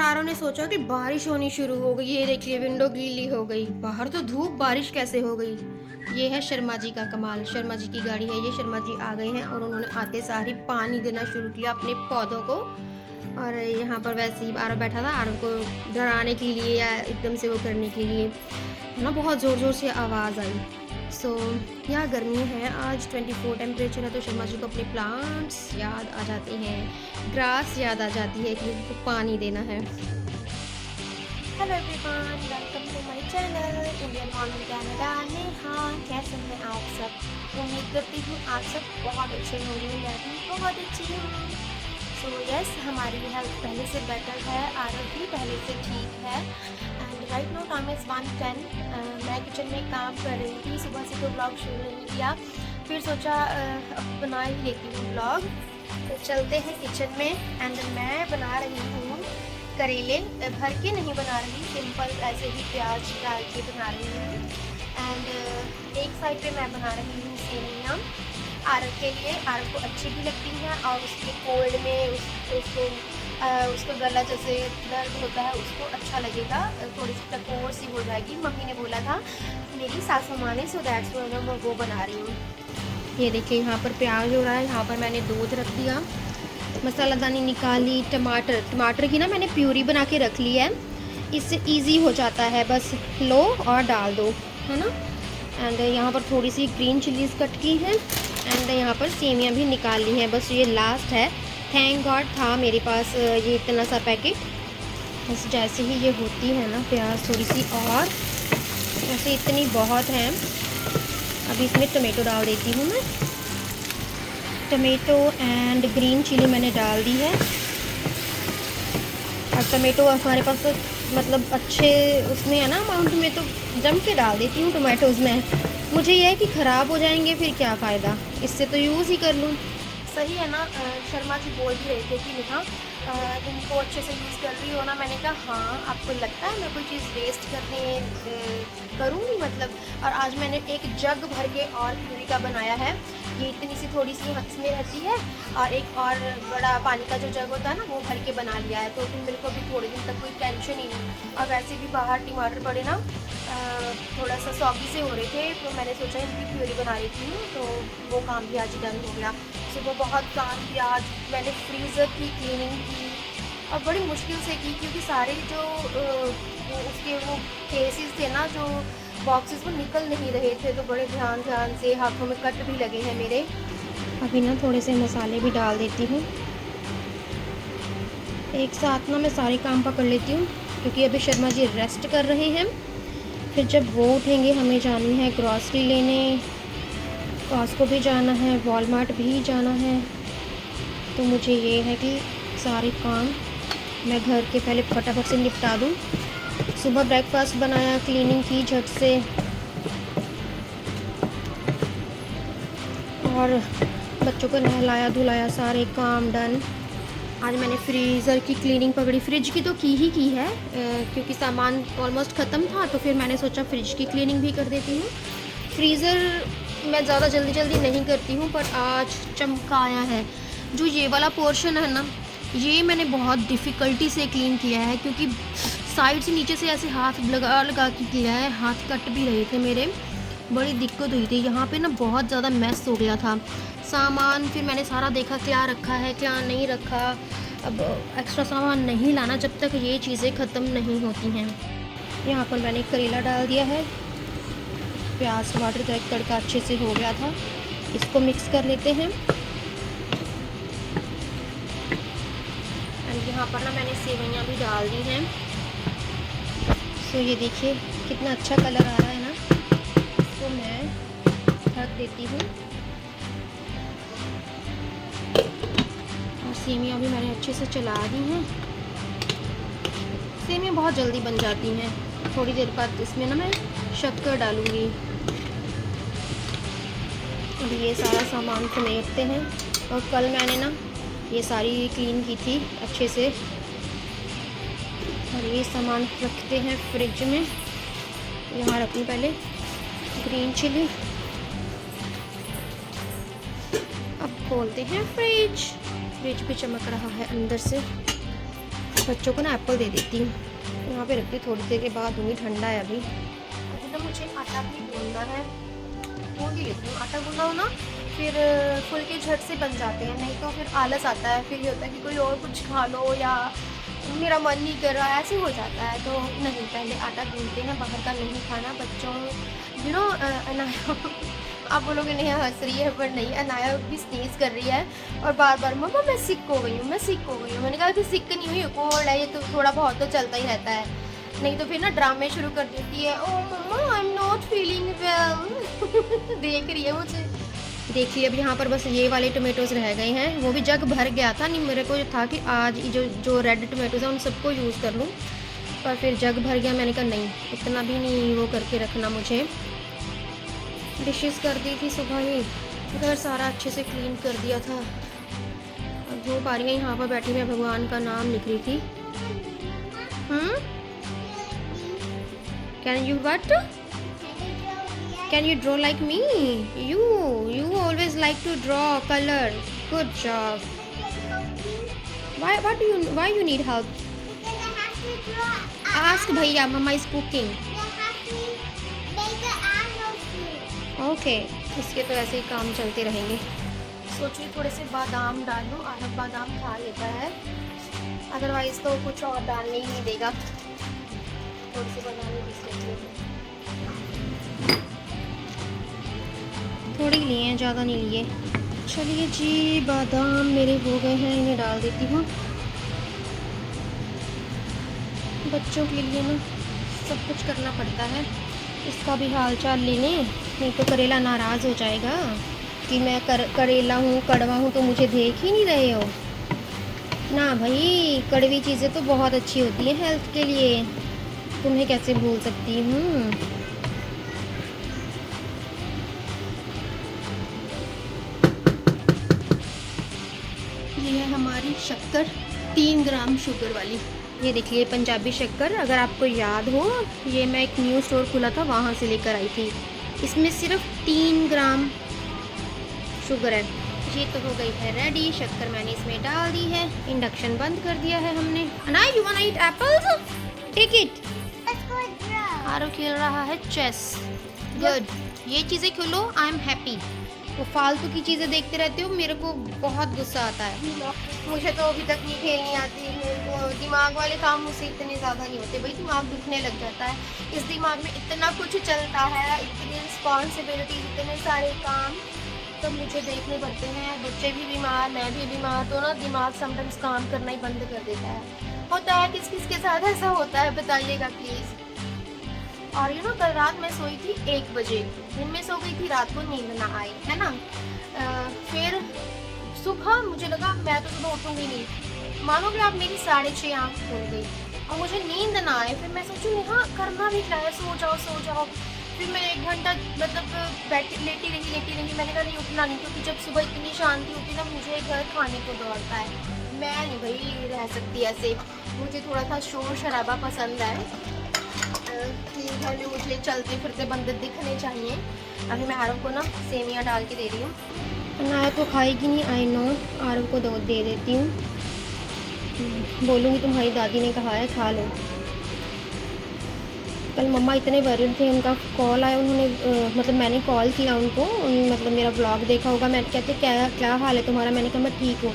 आरव ने सोचा कि बारिश होनी शुरू हो गई। ये देखिए विंडो गीली हो गई, बाहर तो धूप, बारिश कैसे हो गई। ये है शर्मा जी का कमाल। शर्मा जी की गाड़ी है ये। शर्मा जी आ गए हैं और उन्होंने आते सार ही पानी देना शुरू किया अपने पौधों को। और यहाँ पर वैसे ही आरव बैठा था, आरव को डराने के लिए या एकदम से वो करने के लिए ना बहुत ज़ोर ज़ोर से आवाज़ आई। यहाँ गर्मी है, आज 24 टेम्परेचर है, तो शर्मा जी को अपने प्लांट्स याद आ जाते हैं, ग्रास याद आ जाती है कि उनको पानी देना है। Hello everyone, welcome to my channel Indian mom Canada. Neha, कैसे हैं आप सब? उम्मीद करती हूँ आप सब बहुत अच्छे होंगे। मैं भी बहुत अच्छी हूँ। सो यस, हमारी हेल्थ पहले से बेटर है, आरव भी पहले से ठीक है। And right now time is 1:10। मैं किचन में काम कर रही थी, सुबह से तो ब्लॉग शुरू नहीं किया, फिर सोचा अब बना ही लेती हूँ ब्लॉग। तो चलते हैं किचन में। एंड मैं बना रही हूँ करेले, भर के नहीं बना रही, सिंपल ऐसे ही प्याज डाल के बना रही हूँ। एंड एक साइड पे मैं बना रही हूँ सेवइयाँ आरव के लिए। आरव को अच्छी भी लगती हैं और उसके कोल्ड में उसको गला जैसे दर्द होता है उसको अच्छा लगेगा, थोड़ी सी टकोर सी हो जाएगी। मम्मी ने बोला था मेरी सासू माँ ने, सो दैट्स व्हाई मैं वो बना रही हूँ। ये देखिए यहाँ पर प्याज हो रहा है, यहाँ पर मैंने दूध रख दिया, मसालादानी निकाली, टमाटर की ना मैंने प्यूरी बना के रख ली है, इससे इजी हो जाता है, बस लो और डाल दो, है ना। एंड यहाँ पर थोड़ी सी ग्रीन चिलीज़ कट की है। एंड यहाँ पर सेवियाँ भी निकाल ली हैं, बस ये लास्ट है। थैंक गॉड था मेरे पास ये इतना सा पैकेट। बस जैसे ही ये होती है ना प्याज थोड़ी सी, और वैसे इतनी बहुत है। अभी इसमें टमेटो डाल देती हूँ मैं। टमेटो एंड ग्रीन चिली मैंने डाल दी है। और टमेटो हमारे पास तो मतलब अच्छे उसमें है ना अमाउंट में, तो जम के डाल देती हूँ टमाटोज़ में। मुझे यह है कि ख़राब हो जाएंगे फिर क्या फ़ायदा, इससे तो यूज़ ही कर लूँ। सही है ना। शर्मा जी बोल भी रहे थे कि नेहा इनको अच्छे से यूज़ कर रही हो ना। मैंने कहा हाँ, आपको लगता है मैं कोई चीज़ वेस्ट करने करूँगी मतलब। और आज मैंने एक जग भर के और प्यूरी का बनाया है। ये इतनी सी थोड़ी सी इसमें रहती है, और एक और बड़ा पानी का जो जग होता है ना वो भर के बना लिया है, तो फिर मेरे को भी थोड़े दिन तक कोई टेंशन ही नहीं। और वैसे भी बाहर टमाटर पड़े ना थोड़ा सा सॉगी से हो रहे थे, तो मैंने सोचा इनकी प्यूरी बना लेती हूँ, तो वो काम भी आज डन हो गया। सुबह बहुत काम किया आज मैंने, फ्रीज़र की क्लीनिंग की और बड़ी मुश्किल से की, क्योंकि सारे जो उसके वो केसेस थे ना, जो बॉक्सेस, वो निकल नहीं रहे थे, तो बड़े ध्यान से हाथों में कट भी लगे हैं मेरे। अभी ना थोड़े से मसाले भी डाल देती हूँ, एक साथ ना मैं सारे काम पकड़ लेती हूँ, क्योंकि अभी शर्मा जी रेस्ट कर रहे हैं। फिर जब वो उठेंगे हमें जानी है ग्रॉसरी लेने, कॉस्को भी जाना है, वॉलमार्ट भी जाना है। तो मुझे ये है कि सारे काम मैं घर के पहले फटाफट से निपटा दूँ। सुबह ब्रेकफास्ट बनाया, क्लीनिंग की झट से, और बच्चों को नहलाया धुलाया, सारे काम डन। आज मैंने फ्रीज़र की क्लीनिंग पकड़ी, फ्रिज की तो की ही है क्योंकि सामान ऑलमोस्ट ख़त्म था, तो फिर मैंने सोचा फ्रिज की क्लीनिंग भी कर देती हूँ। फ्रीज़र मैं ज़्यादा जल्दी नहीं करती हूँ, पर आज चमकाया है। जो ये वाला पोर्शन है ना, ये मैंने बहुत डिफ़िकल्टी से क्लीन किया है, क्योंकि साइड से नीचे से ऐसे हाथ लगा के किया है, हाथ कट भी रहे थे मेरे, बड़ी दिक्कत हुई थी। यहाँ पे ना बहुत ज़्यादा मैस हो गया था सामान। फिर मैंने सारा देखा क्या रखा है क्या नहीं रखा। अब एक्स्ट्रा सामान नहीं लाना जब तक ये चीज़ें ख़त्म नहीं होती हैं। यहाँ पर मैंने करेला डाल दिया है, प्याज टमाटर का एक तड़का अच्छे से हो गया था, इसको मिक्स कर लेते हैं। एंड यहाँ पर ना मैंने सेवइयाँ भी डाल दी हैं। सो ये देखिए कितना अच्छा कलर आ रहा है ना, इसको मैं ढक देती हूँ। और सेवइयाँ भी मैंने अच्छे से चला दी हैं। सेवइयाँ बहुत जल्दी बन जाती हैं। थोड़ी देर बाद इसमें ना मैं शक्कर डालूँगी। अब ये सारा सामान समेटते हैं, और कल मैंने ना ये सारी क्लीन की थी अच्छे से। और ये सामान रखते हैं फ्रिज में। यहाँ रखूँ पहले ग्रीन चिली। अब खोलते हैं फ्रिज भी चमक रहा है अंदर से। बच्चों को ना एप्पल दे देती हूँ। यहाँ पे रखती, थोड़ी देर के बाद दूँगी, ठंडा है अभी। अभी तो मुझे आटा भी गूंदना है, गूंद ही लेती हूँ। आटा गूंदा हो ना फिर फुलके झट से बन जाते हैं, नहीं तो फिर आलस आता है, फिर ये होता है कि कोई और कुछ खा लो या मेरा मन नहीं कर रहा है, ऐसे हो जाता है। तो नहीं, पहले आटा गूंदते हैं, बाहर का नहीं खाना। बच्चों अनाया आप बोलोगे नहीं हंस रही है, पर नहीं, अनाया भी स्नीज कर रही है और बार बार मम्मा मैं सिक हो गई हूँ, मैं सिक हो गई हूँ। मैंने कहा कि सिक नहीं हुई, कोल्ड है ये, तो थोड़ा बहुत तो चलता ही रहता है। नहीं तो फिर ना ड्रामे शुरू कर देती है, oh mamma I am not feeling well. देख रही है मुझे। देखिए अब यहाँ पर बस ये वाले टमेटोज़ रह गए हैं, वो भी जग भर गया था। नहीं, मेरे को था कि आज जो रेड टमेटोज़ हैं उन सबको यूज़ कर लूँ, पर फिर जग भर गया। मैंने कहा नहीं, इतना भी नहीं वो करके रखना मुझे। डिशेस कर दी थी सुबह ही, घर सारा अच्छे से क्लीन कर दिया था। अब धूप आ रही है, यहाँ पर बैठी मैं भगवान का नाम लिख रही थी। Can you what? Can you draw like me? You always like to draw color. Good job. Why you need help? Because I have to draw. Ask भैया, mama is cooking. I have to make an animal food. Okay. इसके तो ऐसे ही काम चलते रहेंगे। सोच रही थोड़े से बादाम डाल लूँ, आधा बादाम खा लेता है, अदरवाइज तो कुछ और डालने ही नहीं देगा। थोड़ी सी बादाम थोड़ी लिए हैं, ज़्यादा नहीं लिए। चलिए जी, बादाम मेरे हो गए हैं, इन्हें डाल देती हूँ। बच्चों के लिए ना सब कुछ करना पड़ता है, इसका भी हाल चाल ले लें, नहीं तो करेला नाराज़ हो जाएगा कि मैं करेला हूँ, कड़वा हूँ, तो मुझे देख ही नहीं रहे हो ना। भाई कड़वी चीज़ें तो बहुत अच्छी होती हैं हेल्थ के लिए, तुम्हें कैसे भूल सकती हूँ। ये है हमारी शक्कर, 3 ग्राम शुगर वाली। ये देखिए पंजाबी शक्कर, अगर आपको याद हो, ये मैं एक न्यू स्टोर खुला था वहाँ से लेकर आई थी। इसमें सिर्फ 3 ग्राम शुगर है। ये तो हो गई है रेडी, शक्कर मैंने इसमें डाल दी है, इंडक्शन बंद कर दिया है हमने। Anaya, you want to eat apples? Take it. Let's go draw. आरो खेल रहा है चेस। गुड, ये चीज़ें खेलो, आई एम हैप्पी। वो फालतू की चीज़ें देखते रहते हो, मेरे को बहुत गुस्सा आता है। मुझे तो अभी तक नहीं खेलनी आती, मेरे को दिमाग वाले काम मुझसे इतने ज़्यादा नहीं होते। भाई दिमाग दुखने लग जाता है, इस दिमाग में इतना कुछ चलता है, इतनी रिस्पॉन्सिबिलिटी, इतने सारे काम तो मुझे देखने पड़ते हैं। बच्चे भी बीमार, मैं भी बीमार, तो ना दिमाग समटाइम्स काम करना ही बंद कर देता है। होता है किस किस के साथ ऐसा होता है, बताइएगा प्लीज़। और कल रात मैं सोई थी 1 बजे, दिन में सो गई थी, रात को नींद ना आई, है ना। फिर सुबह मुझे लगा मैं तो सुबह उठूंगी नहीं, मानोगे आप, मेरी 6:30 आँख खुल गई और मुझे नींद ना आए। फिर मैं सोचूँ हाँ करना भी क्या है, सो जाओ। फिर मैं 1 घंटा मतलब लेटी रही। मैंने कहा नहीं उठना नहीं, क्योंकि जब सुबह इतनी शांति होती ना, मुझे घर खाने को दौड़ता है। मैं नहीं भाई रह सकती ऐसे, मुझे थोड़ा सा शोर शराबा पसंद है। घर में मुझे चलते फिरते बंदे दिखने चाहिए। अभी मैं आरव को ना सेमिया डाल के दे रही हूँ। अनाया तो खाएगी नहीं, आई नो, आरव को दे देती हूँ। बोलूँगी तुम्हारी दादी ने कहा है खा लो। कल मम्मा इतने वरीड थे, उनका कॉल आया, उन्होंने मतलब मैंने कॉल किया उनको, मतलब मेरा ब्लॉग देखा होगा। मैं कहते क्या हाल है तुम्हारा? मैंने कहा मैं ठीक हूँ।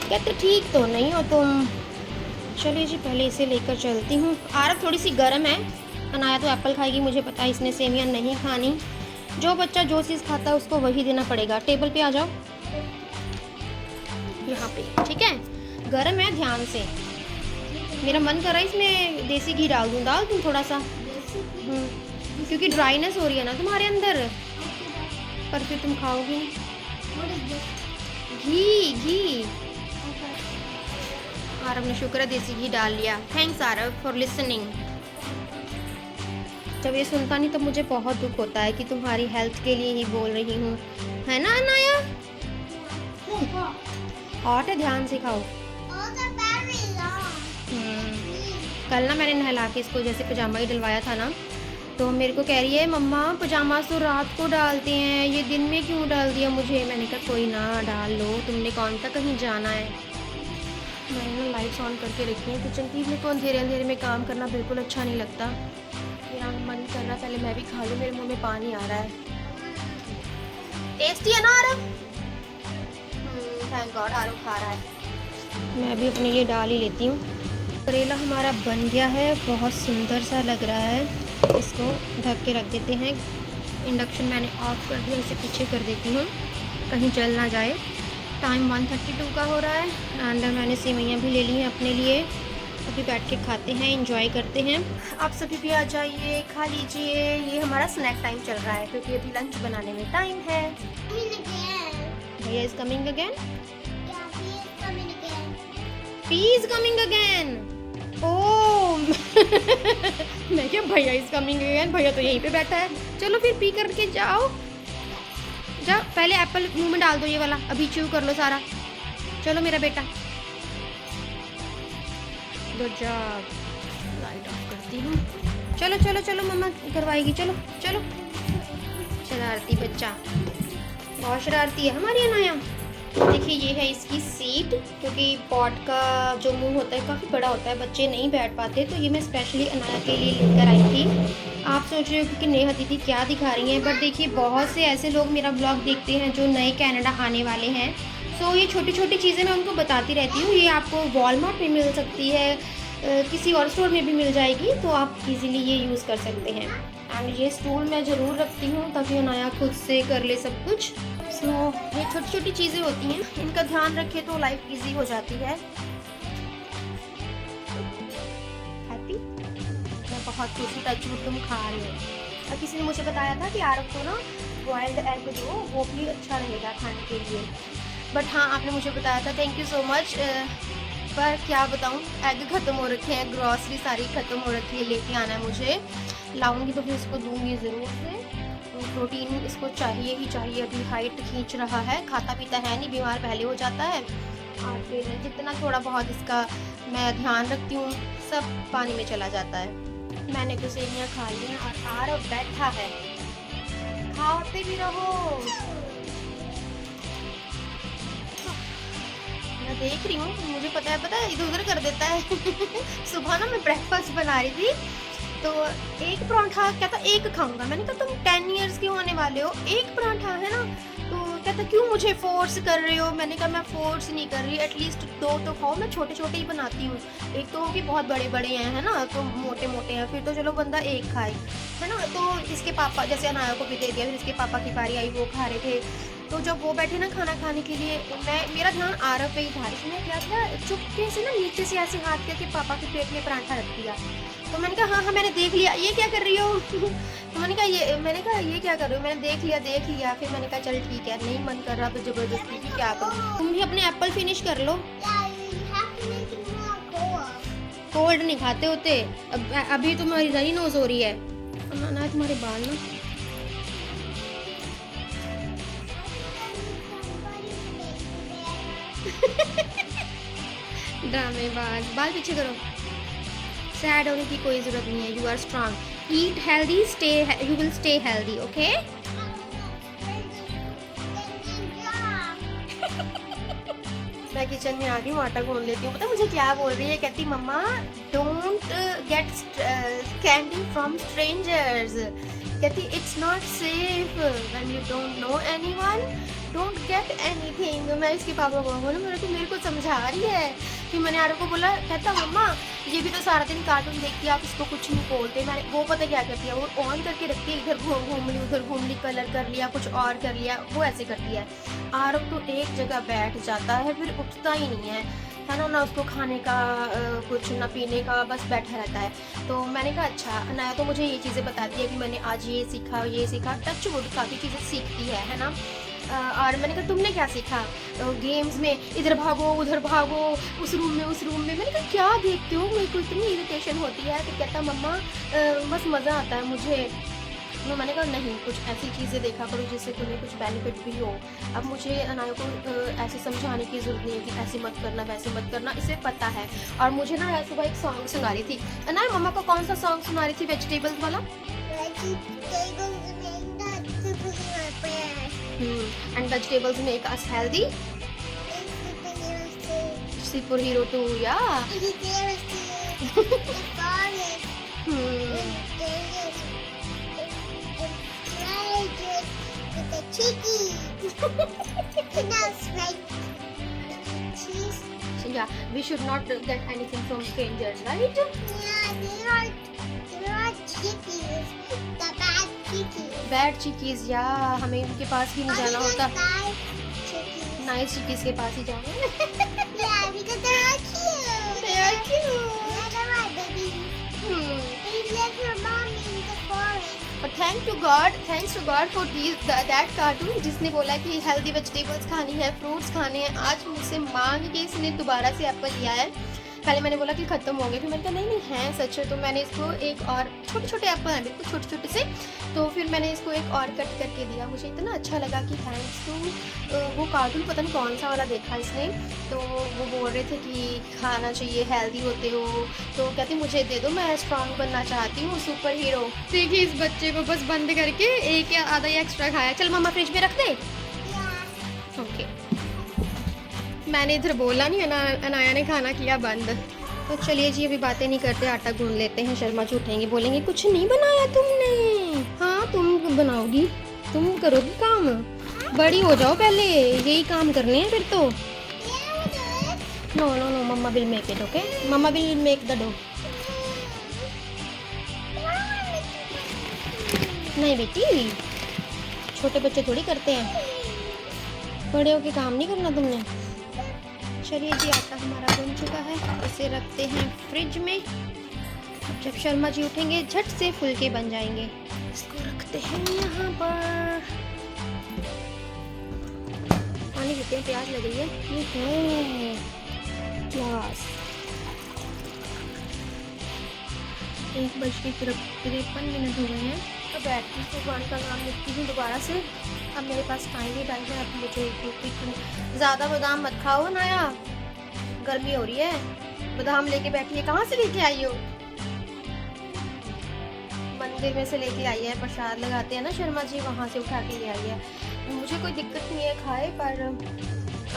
कहते ठीक तो नहीं हो तुम। चलिए जी, पहले इसे लेकर चलती हूँ। आरव थोड़ी सी गर्म है, अनाया तो एप्पल खाएगी, मुझे पता है, इसने सेमिया नहीं खानी। जो बच्चा जो चीज़ खाता है उसको वही देना पड़ेगा। टेबल पे आ जाओ, यहाँ पे, ठीक है। गर्म है, ध्यान से। मेरा मन कर रहा है इसमें देसी घी डाल दूँ थोड़ा सा, क्योंकि ड्राइनेस हो रही है ना तुम्हारे अंदर, पर फिर तुम खाओगी नहीं। घी आरव ने शुक्र है देसी घी डाल लिया। Thanks Aarav for listening. जब ये सुनता नहीं तब मुझे बहुत दुख होता है कि तुम्हारी हेल्थ के लिए ही बोल रही हूँ, है ना अनाया? हॉट है, ध्यान से खाओ। कल ना मैंने नहला के इसको जैसे पजामा ही डलवाया था ना, तो मेरे को कह रही है मम्मा पजामा तो रात को डालते हैं, ये दिन में क्यों डाल दिया मुझे? मैंने कहा कोई ना, डाल लो, तुमने कौन सा कहीं जाना है। मैंने ना लाइट्स ऑन करके रखी हैं किचन की। मेरे को अंधेरे अंधेरे में काम करना बिल्कुल अच्छा नहीं लगता। मेरा मन कर रहा पहले मैं भी खा लूँ, मेरे मुंह में पानी आ रहा है। टेस्टी है ना आरव? थैंक गॉड आरव खा रहा है। मैं भी अपने लिए डाल ही लेती हूँ। करेला हमारा बन गया है, बहुत सुंदर सा लग रहा है। इसको ढक के रख देते हैं। इंडक्शन मैंने ऑफ कर दिया, इसे पीछे कर देती हूँ कहीं जल ना जाए। टाइम 1:32 का हो रहा है। एंड मैंने सेवइयाँ भी ले ली हैं अपने लिए। अभी बैठ के खाते हैं, एंजॉय करते हैं। आप सभी भी आ जाइए, खा लीजिए। ये हमारा स्नैक टाइम चल रहा है क्योंकि अभी लंच बनाने में टाइम है। भैया is coming again. Pee is coming again. Oh मैं क्या भैया इज कमिंग अगेन, भैया तो यहीं पे बैठा है। चलो फिर पी करके जाओ। जाओ पहले एप्पल मुंह में डाल दो, ये वाला अभी च्यू कर लो सारा। चलो मेरा बेटा, गुड जॉब। लाइट ऑफ करती हूँ। चलो चलो चलो मम्मा करवाएगी। चलो चलो। शरारती बच्चा, बहुत शरारती है हमारी अनाया। देखिए ये है इसकी सीट, क्योंकि पॉट का जो मुंह होता है काफ़ी बड़ा होता है, बच्चे नहीं बैठ पाते, तो ये मैं स्पेशली अनाया के लिए लेकर आई थी। आप सोच रहे हो कि नेहा दीदी क्या दिखा रही हैं, बट देखिए बहुत से ऐसे लोग मेरा ब्लॉग देखते हैं जो नए कनाडा आने वाले हैं। सो ये छोटी छोटी चीज़ें मैं उनको बताती रहती हूँ। ये आपको वॉलमार्ट में मिल सकती है, किसी और स्टोर में भी मिल जाएगी, तो आप इजीली ये यूज़ कर सकते हैं। एंड ये स्टूल मैं ज़रूर रखती हूँ ताकि अनाया खुद से कर ले सब कुछ। सो ये छोटी छोटी चीज़ें होती हैं, इनका ध्यान रखे तो लाइफ इजी हो जाती है। हैप्पी? मैं बहुत खुशी टच वुड तुम खा रही हो। और किसी ने मुझे बताया था कि आरव को ना बॉयल्ड एग दो, वो भी अच्छा रहेगा खाने के लिए। बट हाँ आपने मुझे बताया था, थैंक यू सो मच। पर क्या बताऊँ, एग ख़त्म हो रखे हैं, ग्रॉसरी सारी ख़त्म हो रखी है, लेके आना है मुझे। लाऊंगी तो फिर इसको दूंगी ज़रूर से। प्रोटीन इसको चाहिए ही चाहिए। अभी हाइट खींच रहा है, खाता पीता है नहीं, बीमार पहले हो जाता है। और फिर जितना थोड़ा बहुत इसका मैं ध्यान रखती हूँ सब पानी में चला जाता है। मैंने तो सेवियाँ खा ली हैं और आरव बैठा है। खाते भी रहो। मैं देख रही हूँ, मुझे पता है इधर उधर कर देता है। सुबह ना मैं ब्रेकफास्ट बना रही थी, तो एक पराठा कहता एक खाऊंगा। मैंने कहा तुम 10 इयर्स के होने वाले हो, एक पराठा है ना। तो कहता क्यों मुझे फोर्स कर रहे हो। मैंने कहा मैं फोर्स नहीं कर रही, एटलीस्ट 2 तो खाओ, मैं छोटे छोटे ही बनाती हूँ। एक तो होगी बहुत बड़े बड़े हैं है ना, तो मोटे मोटे हैं, फिर तो चलो बंदा एक खाए है ना। तो इसके पापा जैसे अनाया को भी दे दिया, फिर इसके पापा की बारी आई, वो खा रहे थे। तो जब वो बैठे ना खाना खाने के लिए, मेरा ध्यान आरव पे ही था। इसने क्या किया, चुपके से ना नीचे से ऐसे हाथ करके पापा के पेट में पराठा रख दिया। तो मैंने कहा हाँ मैंने देख लिया, ये क्या कर रही हो। तो मैंने कहा ये क्या कर रही हो। मैंने देख लिया। फिर मैंने कहा चल ठीक है, नहीं मन कर रहा तो ज़बरदस्ती भी क्या करूँ। तुम भी अपने एप्पल फिनिश कर लो। कोल्ड नहीं खाते होते। अभी तुम्हारी रही नोज हो रही है ना, तुम्हारे बाल ना। ड्रामेबाज, बाल पीछे करो। सैड होने की कोई ज़रूरत नहीं है, you are strong. Eat healthy, you will stay healthy, okay. मैं किचन में आ गई हूँ, आटा गूंद लेती हूँ। पता मुझे क्या बोल रही है, कहती mamma don't get candy from strangers. कहती it's not safe when you don't know anyone, don't get anything. मैं इसके पापा को बोला, मेरे को समझा रही है। फिर मैंने आरव को बोला, कहता मम्मा ये भी तो सारा दिन कार्टून देखती है, आप इसको कुछ नहीं बोलते। मैंने वो पता क्या करती है, वो ऑन करके रखती है, इधर घूम ली उधर घूम ली, कलर कर लिया, कुछ और कर लिया, वो ऐसे करती है। आरव तो एक जगह बैठ जाता है, फिर उठता ही नहीं है ना उसको खाने का कुछ ना पीने का, बस बैठा रहता है। तो मैंने कहा अच्छा, नया तो मुझे ये चीज़ें बताती है कि मैंने आज ये सीखा। टच वुड काफ़ी चीज़ें सीखती है ना। और मैंने कहा तुमने क्या सीखा। गेम्स में इधर भागो उधर भागो, उस रूम में। मैंने कहा क्या देखते हो, मेरे को इतनी इरिटेशन होती है। तो कहता मम्मा बस मज़ा आता है मुझे। तो मैंने कहा नहीं, कुछ ऐसी चीज़ें देखा करो जिससे तुम्हें कुछ बेनिफिट भी हो। अब मुझे अनाया को ऐसे समझाने की ज़रूरत नहीं है कि ऐसे मत करना वैसे मत करना, इसे पता है। और मुझे ना सुबह एक सॉन्ग सुना रही थी अनाया। मम्मा को कौन सा सॉन्ग सुना रही थी, वेजिटेबल्स वाला। and vegetables make us healthy, superhero too, yeah. He dares to the forest. Hmm. With the chickies. You know, like cheese. So yeah, we should not get anything from strangers, right? Yeah, there are chickies. The bad chickies. Bad chickies, yeah, हमें उनके पास भी नहीं जाना होता. Nice chickies. Nice chickies के पास ही जाओगे. Yeah, because they're cute. They are cute. Yeah, they're my babies. They live your mommy in the forest. But thanks to God for that cartoon जिसने बोला कि हेल्दी वेजिटेबल्स खानी है, fruits खाने हैं. आज मुझसे मांग के इसने दोबारा से एप्पल लिया है. पहले मैंने बोला कि ख़त्म हो गए, फिर मैंने कहा नहीं है सच है. तो मैंने इसको एक और छोटे छोटे एप्पल हैं बिल्कुल छोटे छोटे से, तो फिर मैंने इसको एक और कट करके दिया. मुझे इतना अच्छा लगा कि थैंक्स टू वो कार्टून, पता नहीं कौन सा वाला देखा इसने, तो वो बोल रहे थे कि खाना चाहिए, हेल्दी होते हो, तो कहते मुझे दे दो, मैं स्ट्रॉन्ग बनना चाहती हूँ, सुपर हीरो. देखिए इस बच्चे को बस बंद करके एक या आधा ही एक्स्ट्रा खाया. चल मम्मा फ्रिज में रख दे. Yeah. ओके, मैंने इधर बोला नहीं, अनाया ने खाना किया बंद. तो चलिए जी अभी बातें नहीं करते, आटा गूंद लेते हैं. शर्मा जी उठेंगे, बोलेंगे कुछ नहीं बनाया तुमने. हाँ तुम बनाओगी, तुम करोगी काम, बड़ी हो जाओ पहले, यही काम करने हैं फिर तो. Yeah, we'll do it. No no no, mamma will make it. Okay, mamma will make the dough. नहीं बेटी, छोटे बच्चे थोड़ी करते हैं, बड़े होके काम नहीं करना तुमने. चलिए जी आटा हमारा बन चुका है, इसे रखते हैं फ्रिज में. जब शर्मा जी उठेंगे झट से फुलके बन जाएंगे. इसको रखते हैं यहाँ पर, पानी पीते हैं, प्यास लग रही है. ये है प्यास. 1:53 हो गए हैं. तो बैटरी से वन का नाम लिखती हूँ दोबारा से. अब मेरे पास टाइम ही टाइम है, अब मुझे ज़्यादा बादाम मत खाओ नया, गर्मी हो रही है. बादाम लेके बैठी है, कहाँ से लेके आई हो? मंदिर में से लेके आई है, प्रसाद लगाते हैं ना शर्मा जी, वहाँ से उठा के ले आई है. मुझे कोई दिक्कत नहीं है खाए, पर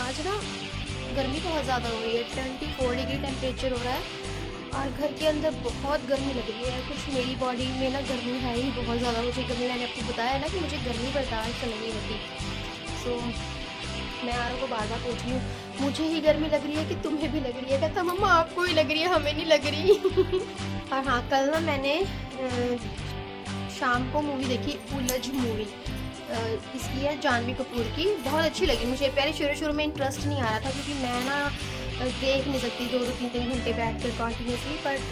आज ना गर्मी बहुत ज़्यादा हो रही है. 24 डिग्री टेम्परेचर हो रहा है और घर के अंदर बहुत गर्मी लग रही है. कुछ मेरी बॉडी में ना गर्मी है ही बहुत ज़्यादा. मुझे गर्मी, मैंने आपको बताया ना कि मुझे गर्मी बर्दाश्त नहीं होती. सो मैं आरों को बार बार पूछ रही हूँ, मुझे ही गर्मी लग रही है कि तुम्हें भी लग रही है? कहता मम्मा आपको ही लग रही है, हमें नहीं लग रही. और हाँ, कल ना मैंने शाम को मूवी देखी, उलझ मूवी. इसकी है जानवी कपूर की, बहुत अच्छी लगी मुझे. पहले शुरू में इंटरेस्ट नहीं आ रहा था क्योंकि मैं ना देख नहीं सकती 2-3 घंटे बैठ कर कॉन्टीन्यूसली, बट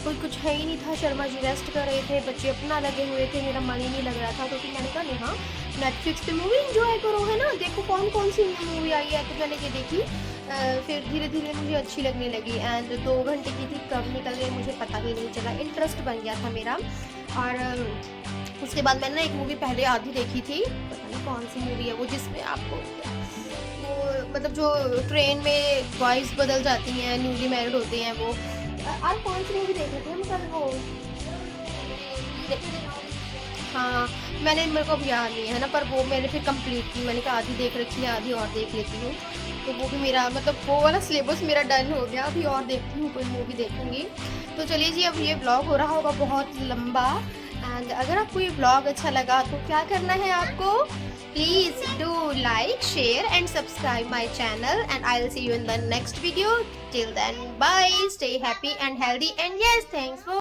कोई कुछ है ही नहीं था. शर्मा जी रेस्ट कर रहे थे, बच्चे अपना लगे हुए थे, मेरा मन ही नहीं लग रहा था. तो फिर मैंने कहा नहीं, हाँ नेटफ्लिक्स पे मूवी एंजॉय करो, है ना, देखो कौन कौन सी मूवी आई है. तो मैंने ये देखी, फिर धीरे धीरे मुझे अच्छी लगने लगी. एंड 2 घंटे की थी, कब निकल गए मुझे पता ही नहीं चला. इंटरेस्ट बन गया था मेरा. और उसके बाद मैंने ना एक मूवी पहले आधी देखी थी, पता नहीं कौन सी मूवी है वो, जिसमें आपको वो मतलब जो ट्रेन में वॉइस बदल जाती हैं, न्यूली मैरिड होते हैं वो. आज कौन सी मूवी देख रहे थे हम कल? वो हाँ, मेरे को अब याद नहीं है ना, पर वो मैंने फिर कंप्लीट की. मैंने कहा आधी देख रखी है, आधी और देख लेती हूँ. तो वो भी मेरा मतलब वो वाला सिलेबस मेरा डन हो गया. अभी और देखती हूँ, कोई मूवी देखूँगी. तो चलिए जी, अब ये ब्लॉग हो रहा होगा बहुत लंबा. एंड अगर आपको ये ब्लॉग अच्छा लगा तो क्या करना है आपको? Please do like, share and subscribe my channel. And I will see you in the next video. Till then bye, stay happy and healthy, and yes, thanks for